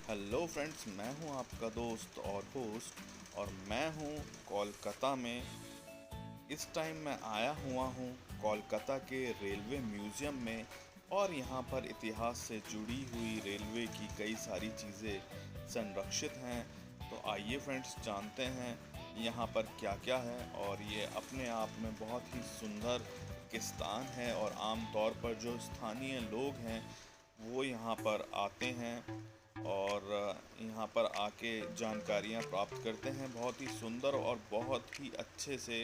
Hello friends, मैं हूं आपका दोस्त और होस्ट और मैं हूं कोलकाता में। इस टाइम मैं आया हुआ हूं कोलकाता के रेलवे म्यूज़ियम में और यहां पर इतिहास से जुड़ी हुई रेलवे की कई सारी चीज़ें संरक्षित हैं। तो आइए फ्रेंड्स, जानते हैं यहां पर क्या क्या है। और ये अपने आप में बहुत ही सुंदर एक स्थान है और आम तौर पर जो स्थानीय लोग हैं वो यहाँ पर आते हैं और यहाँ पर आके जानकारियाँ प्राप्त करते हैं। बहुत ही सुंदर और बहुत ही अच्छे से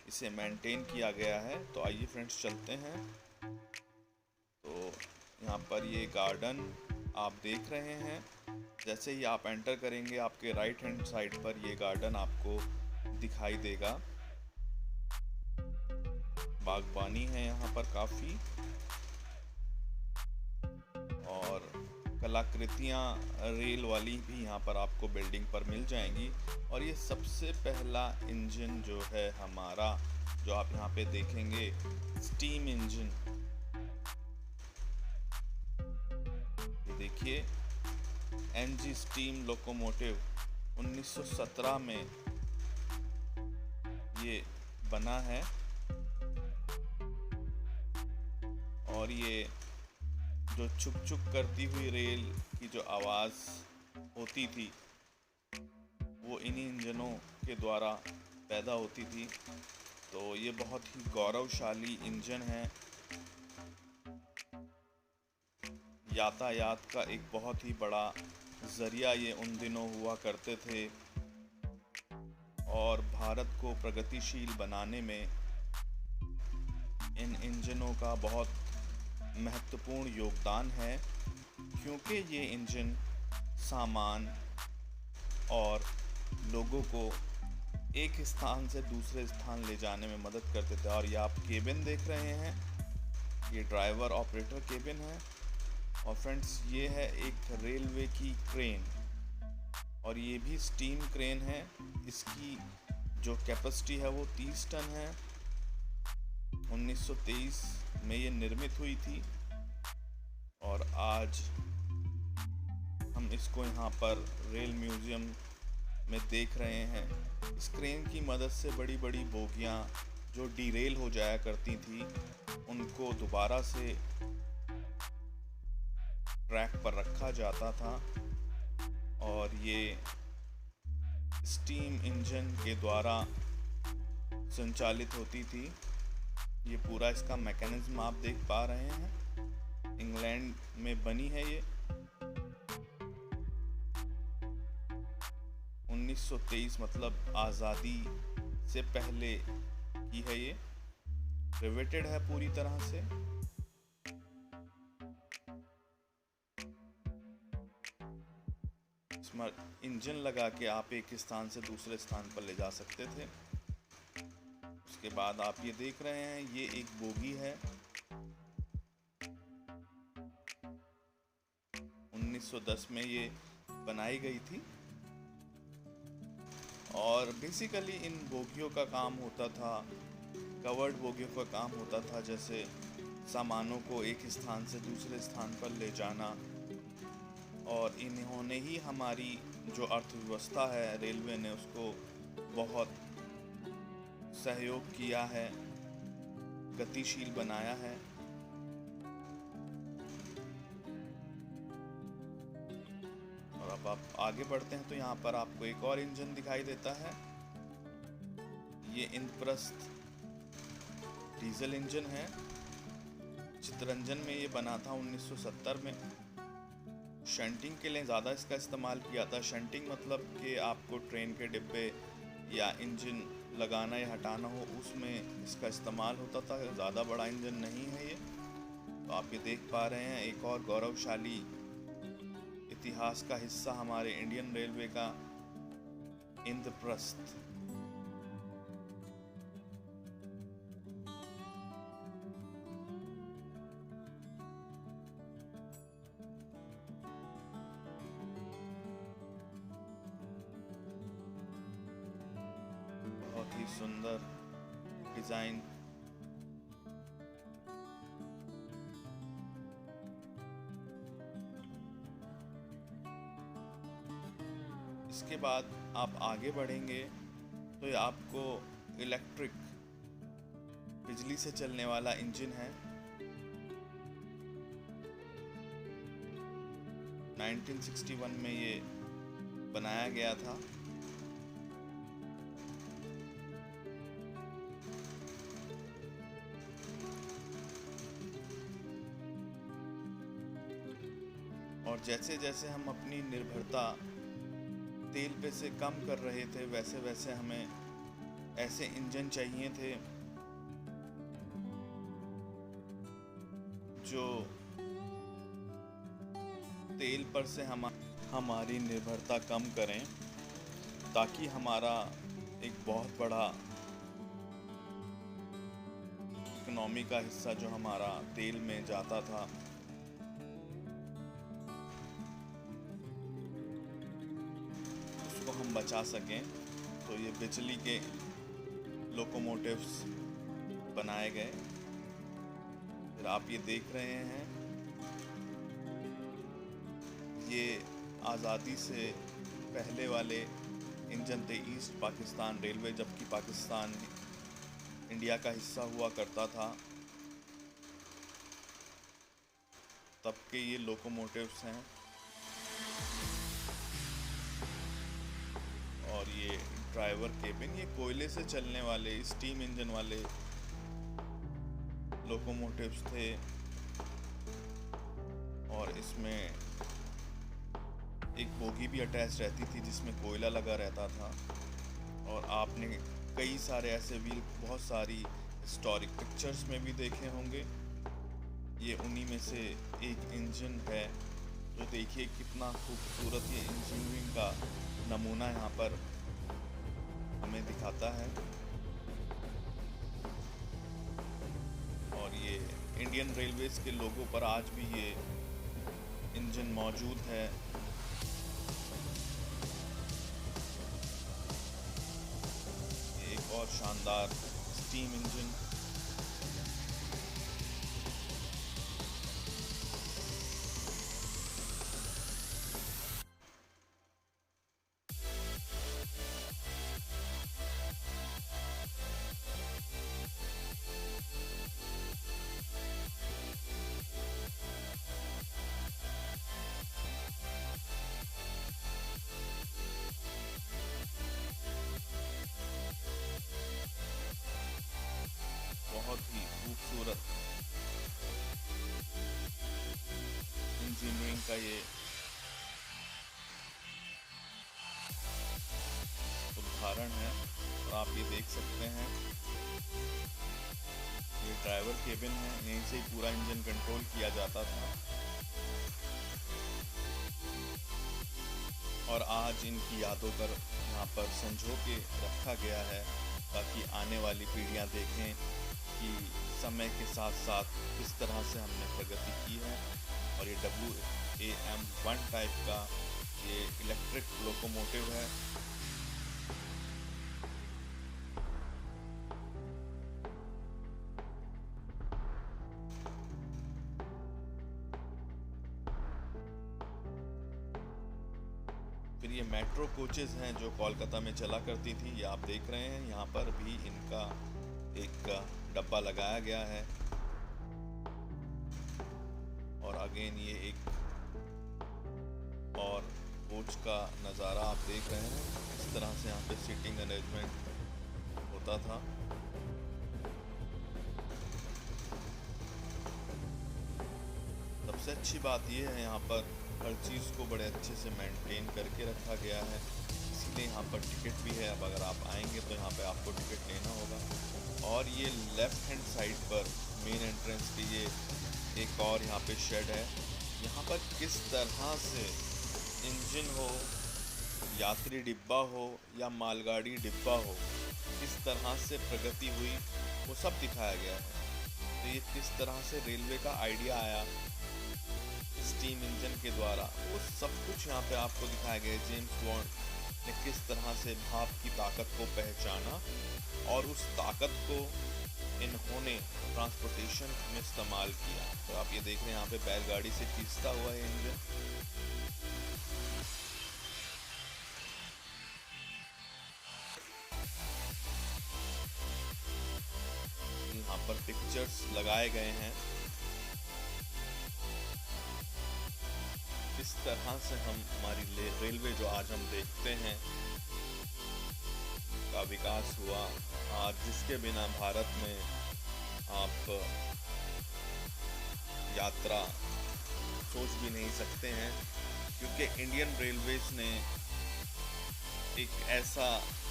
इसे मेंटेन किया गया है। तो आइए फ्रेंड्स, चलते हैं। तो यहाँ पर ये गार्डन आप देख रहे हैं। जैसे ही आप एंटर करेंगे, आपके राइट हैंड साइड पर ये गार्डन आपको दिखाई देगा। बागबानी है यहाँ पर काफ़ी, और कलाकृतियाँ रेल वाली भी यहाँ पर आपको बिल्डिंग पर मिल जाएंगी। और ये सबसे पहला इंजन जो है हमारा, जो आप यहाँ पे देखेंगे, स्टीम इंजन। ये देखिए, एनजी स्टीम लोकोमोटिव 1917 में ये बना है। और ये जो चुक चुक करती हुई रेल की जो आवाज़ होती थी वो इन्हीं इंजनों के द्वारा पैदा होती थी। तो ये बहुत ही गौरवशाली इंजन है। यातायात का एक बहुत ही बड़ा ज़रिया ये उन दिनों हुआ करते थे और भारत को प्रगतिशील बनाने में इन इंजनों का बहुत महत्वपूर्ण योगदान है, क्योंकि ये इंजन सामान और लोगों को एक स्थान से दूसरे स्थान ले जाने में मदद करते थे। और ये आप केबिन देख रहे हैं, ये ड्राइवर ऑपरेटर केबिन है। और फ्रेंड्स, ये है एक रेलवे की क्रेन, और ये भी स्टीम क्रेन है। इसकी जो कैपेसिटी है वो 30 टन है। 1923 में ये निर्मित हुई थी और आज हम इसको यहाँ पर रेल म्यूज़ियम में देख रहे हैं। इस क्रेन की मदद से बड़ी बड़ी बोगियाँ जो डीरेल हो जाया करती थी उनको दोबारा से ट्रैक पर रखा जाता था। और ये स्टीम इंजन के द्वारा संचालित होती थी। ये पूरा इसका मैकेनिज्म आप देख पा रहे हैं। इंग्लैंड में बनी है ये। 1923 मतलब आज़ादी से पहले की है ये। रिवेटेड है पूरी तरह से। इसमें इंजन लगा के आप एक स्थान से दूसरे स्थान पर ले जा सकते थे। उसके बाद आप ये देख रहे हैं, ये एक बोगी है। 1910 में ये बनाई गई थी। और बेसिकली इन बोगियों का काम होता था, कवर्ड बोगियों का काम होता था, जैसे सामानों को एक स्थान से दूसरे स्थान पर ले जाना। और इन्होंने ही हमारी जो अर्थव्यवस्था है, रेलवे ने उसको बहुत सहयोग किया है, गतिशील बनाया है। और अब आप आगे बढ़ते हैं तो यहाँ पर आपको एक और इंजन दिखाई देता है। ये इंद्रप्रस्थ डीजल इंजन है। चितरंजन में ये बना था 1970 में। शंटिंग के लिए ज़्यादा इसका इस्तेमाल किया था। शंटिंग मतलब कि आपको ट्रेन के डिब्बे या इंजन लगाना या हटाना हो, उसमें इसका इस्तेमाल होता था। ज़्यादा बड़ा इंजन नहीं है ये। तो आप ये देख पा रहे हैं, एक और गौरवशाली इतिहास का हिस्सा हमारे इंडियन रेलवे का इंद्रप्रस्थ। बहुत ही सुंदर डिज़ाइन। इसके बाद आप आगे बढ़ेंगे तो ये आपको इलेक्ट्रिक बिजली से चलने वाला इंजन है। 1961 में ये बनाया गया था। और जैसे जैसे हम अपनी निर्भरता तेल पे से कम कर रहे थे, वैसे वैसे हमें ऐसे इंजन चाहिए थे जो तेल पर से हमारी निर्भरता कम करें, ताकि हमारा एक बहुत बड़ा इकोनॉमी का हिस्सा जो हमारा तेल में जाता था, उसको हम बचा सकें। तो ये बिजली के लोकोमोटिव्स बनाए गए। फिर आप ये देख रहे हैं, ये आज़ादी से पहले वाले इंजन थे। ईस्ट पाकिस्तान रेलवे, जबकि पाकिस्तान इंडिया का हिस्सा हुआ करता था, तब के ये लोकोमोटिव्स हैं। और ये ड्राइवर केबिन, ये कोयले से चलने वाले स्टीम इंजन वाले लोकोमोटिव्स थे। और इसमें एक बोगी भी अटैच रहती थी जिसमें कोयला लगा रहता था। और आपने कई सारे ऐसे व्हील बहुत सारी हिस्टोरिक पिक्चर्स में भी देखे होंगे। ये उन्हीं में से एक इंजन है। तो देखिए कितना खूबसूरत ये इंजीनियरिंग का नमूना यहाँ पर हमें दिखाता है। और ये इंडियन रेलवेज के लोगों पर आज भी ये इंजन मौजूद है। एक और शानदार स्टीम इंजन। बहुत ही खूबसूरत इंजीनियरिंग का ये उदाहरण है। और आप ये देख सकते हैं, ये ड्राइवर केबिन है, यहीं से ही पूरा इंजन कंट्रोल किया जाता था। और आज इनकी यादों पर यहाँ पर संजो के रखा गया है, ताकि आने वाली पीढ़ियाँ देखें कि समय के साथ साथ किस तरह से हमने प्रगति की है। और ये WAM-1 टाइप का ये इलेक्ट्रिक लोकोमोटिव है। फिर ये मेट्रो कोचेज़ हैं जो कोलकाता में चला करती थी। ये आप देख रहे हैं, यहाँ पर भी इनका एक डब्बा लगाया गया है। और अगेन ये एक और कोच का नज़ारा आप देख रहे हैं। इस तरह से यहाँ पे सीटिंग अरेंजमेंट होता था। सबसे अच्छी बात ये है, यहाँ पर हर चीज़ को बड़े अच्छे से मेंटेन करके रखा गया है। इसीलिए यहाँ पर टिकट भी है। अब अगर आप आएंगे तो यहाँ पे आपको टिकट लेना होगा। और ये लेफ़्ट हैंड साइड पर मेन एंट्रेंस के ये एक और यहाँ पे शेड है। यहाँ पर किस तरह से इंजन हो, यात्री डिब्बा हो या मालगाड़ी डिब्बा हो, किस तरह से प्रगति हुई, वो सब दिखाया गया है। तो ये किस तरह से रेलवे का आइडिया आया स्टीम इंजन के द्वारा, वो सब कुछ यहाँ पे आपको दिखाया गया है। जेम्स बॉन्ड ने किस तरह से भाप की ताकत को पहचाना और उस ताकत को इन्होंने ट्रांसपोर्टेशन में इस्तेमाल किया। तो आप ये देख रहे हैं, यहाँ पे बैलगाड़ी से खींचता हुआ है इंजन। पिक्चर्स लगाए गए हैं। इस तरह से हमारी रेलवे जो आज हम देखते हैं का विकास हुआ, आज जिसके बिना भारत में आप यात्रा सोच भी नहीं सकते हैं, क्योंकि इंडियन रेलवेज ने एक ऐसा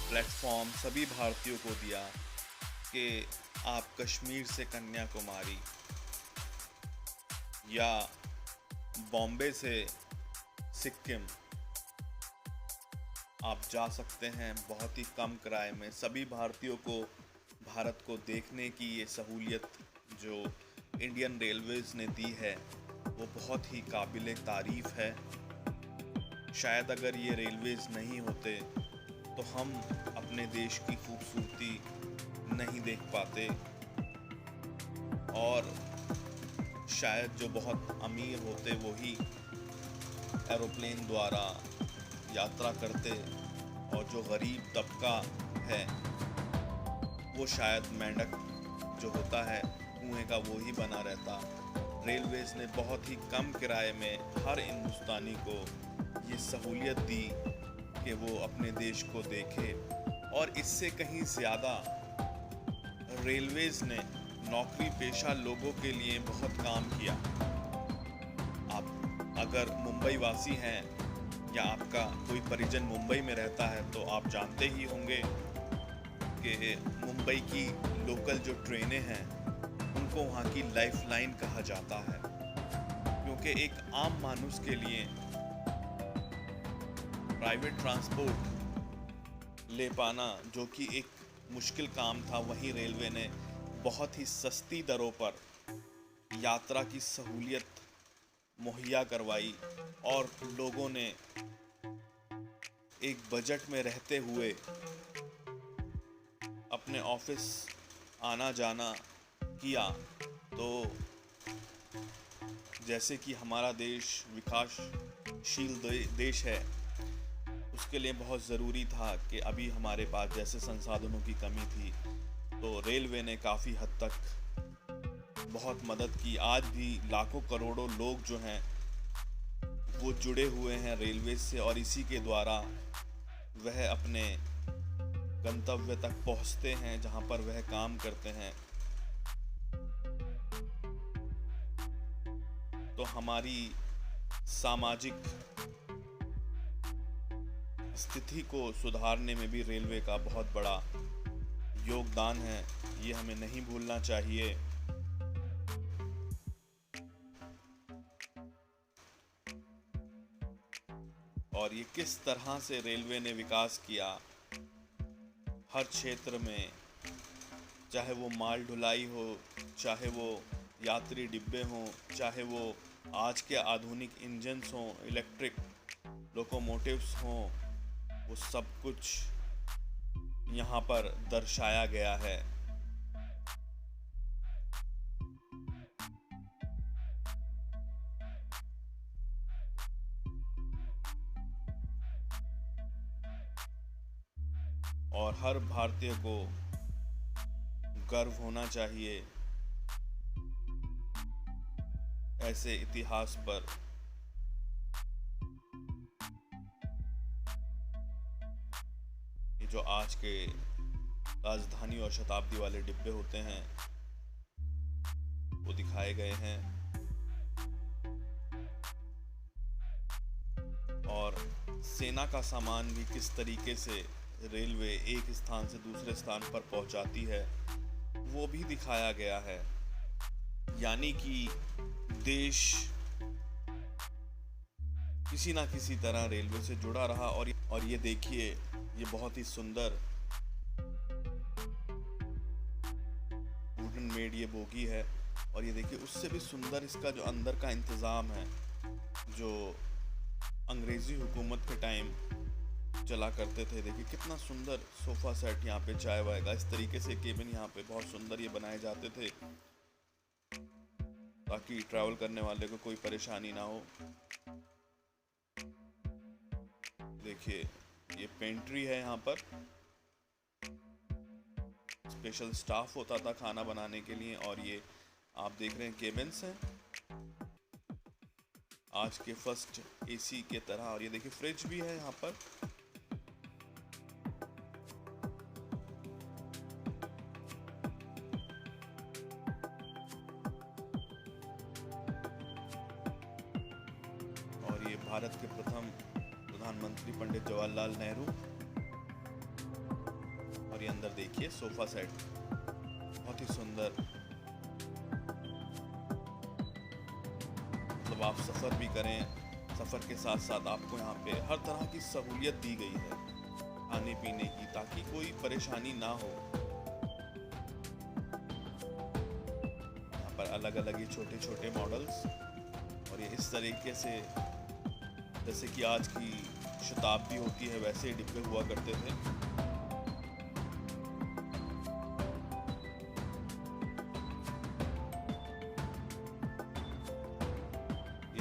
प्लेटफॉर्म सभी भारतीयों को दिया कि आप कश्मीर से कन्याकुमारी या बॉम्बे से सिक्किम आप जा सकते हैं बहुत ही कम किराए में। सभी भारतीयों को भारत को देखने की ये सहूलियत जो इंडियन रेलवेज ने दी है वो बहुत ही काबिल तारीफ़ है। शायद अगर ये रेलवेज नहीं होते तो हम अपने देश की खूबसूरती नहीं देख पाते, और शायद जो बहुत अमीर होते वही एरोप्लेन द्वारा यात्रा करते, और जो गरीब तबका है वो शायद मेंढक जो होता है कुएं का वो ही बना रहता। रेलवेज ने बहुत ही कम किराए में हर हिंदुस्तानी को ये सहूलियत दी कि वो अपने देश को देखे, और इससे कहीं ज़्यादा रेलवेज ने नौकरी पेशा लोगों के लिए बहुत काम किया। आप अगर मुंबई वासी हैं या आपका कोई परिजन मुंबई में रहता है तो आप जानते ही होंगे कि मुंबई की लोकल जो ट्रेनें हैं उनको वहाँ की लाइफलाइन कहा जाता है, क्योंकि एक आम मानुस के लिए प्राइवेट ट्रांसपोर्ट ले पाना जो कि एक मुश्किल काम था, वहीं रेलवे ने बहुत ही सस्ती दरों पर यात्रा की सहूलियत मुहैया करवाई, और लोगों ने एक बजट में रहते हुए अपने ऑफिस आना जाना किया। तो जैसे कि हमारा देश विकासशील देश है, उसके लिए बहुत ज़रूरी था कि अभी हमारे पास जैसे संसाधनों की कमी थी, तो रेलवे ने काफ़ी हद तक बहुत मदद की। आज भी लाखों करोड़ों लोग जो हैं वो जुड़े हुए हैं रेलवे से, और इसी के द्वारा वह अपने गंतव्य तक पहुंचते हैं जहां पर वह काम करते हैं। तो हमारी सामाजिक स्थिति को सुधारने में भी रेलवे का बहुत बड़ा योगदान है, ये हमें नहीं भूलना चाहिए। और ये किस तरह से रेलवे ने विकास किया हर क्षेत्र में, चाहे वो माल ढुलाई हो, चाहे वो यात्री डिब्बे हों, चाहे वो आज के आधुनिक इंजन्स हों, इलेक्ट्रिक लोकोमोटिव्स हों, वो सब कुछ यहाँ पर दर्शाया गया है। और हर भारतीय को गर्व होना चाहिए ऐसे इतिहास पर। ये जो आज के राजधानी और शताब्दी वाले डिब्बे होते हैं वो दिखाए गए हैं, और सेना का सामान भी किस तरीके से रेलवे एक स्थान से दूसरे स्थान पर पहुंचाती है वो भी दिखाया गया है। यानी कि देश किसी ना किसी तरह रेलवे से जुड़ा रहा। और ये देखिए, ये बहुत ही सुंदर वुडन मेड ये बोगी है, और ये देखिए उससे भी सुंदर इसका जो अंदर का इंतज़ाम है, जो अंग्रेज़ी हुकूमत के टाइम चला करते थे। देखिए कितना सुंदर सोफ़ा सेट, यहाँ पे चाय वाय का इस तरीके से केबिन यहाँ पे बहुत सुंदर ये बनाए जाते थे ताकि ट्रैवल करने वाले को कोई परेशानी ना हो। देखिए ये पेंट्री है यहाँ पर, स्पेशल स्टाफ होता था खाना बनाने के लिए। और ये आप देख रहे हैं केबिन्स हैं आज के फर्स्ट एसी के तरह। और ये देखिए फ्रिज भी है यहाँ पर। और ये भारत के प्रथम प्रधानमंत्री पंडित जवाहरलाल नेहरू। और ये अंदर देखिए सोफा सेट बहुत ही सुंदर। मतलब आप सफ़र भी करें, सफ़र के साथ साथ आपको यहाँ पे हर तरह की सहूलियत दी गई है खाने पीने की, ताकि कोई परेशानी ना हो। यहाँ पर अलग अलग ये छोटे छोटे मॉडल्स। और ये इस तरीके से जैसे कि आज की शताब्दी होती है वैसे ही डिब्बे हुआ करते थे।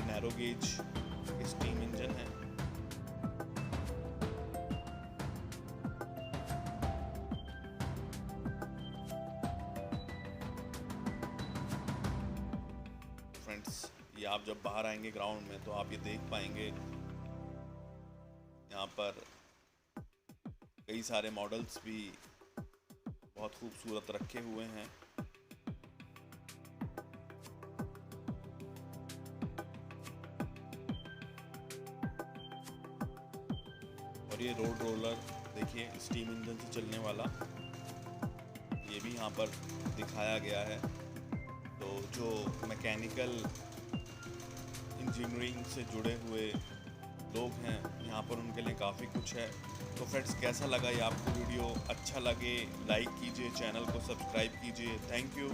नैरो गेज स्टीम इंजन है। फ्रेंड्स, ये आप जब बाहर आएंगे ग्राउंड में तो आप ये देख पाएंगे यहाँ पर कई सारे मॉडल्स भी बहुत खूबसूरत रखे हुए हैं। और ये रोड रोलर देखिए स्टीम इंजन से चलने वाला, ये भी यहाँ पर दिखाया गया है। तो जो मैकेनिकल इंजीनियरिंग से जुड़े हुए लोग हैं यहाँ पर उनके लिए काफ़ी कुछ है। तो फ्रेंड्स, कैसा लगा ये आपको वीडियो? अच्छा लगे लाइक कीजिए, चैनल को सब्सक्राइब कीजिए। Thank you.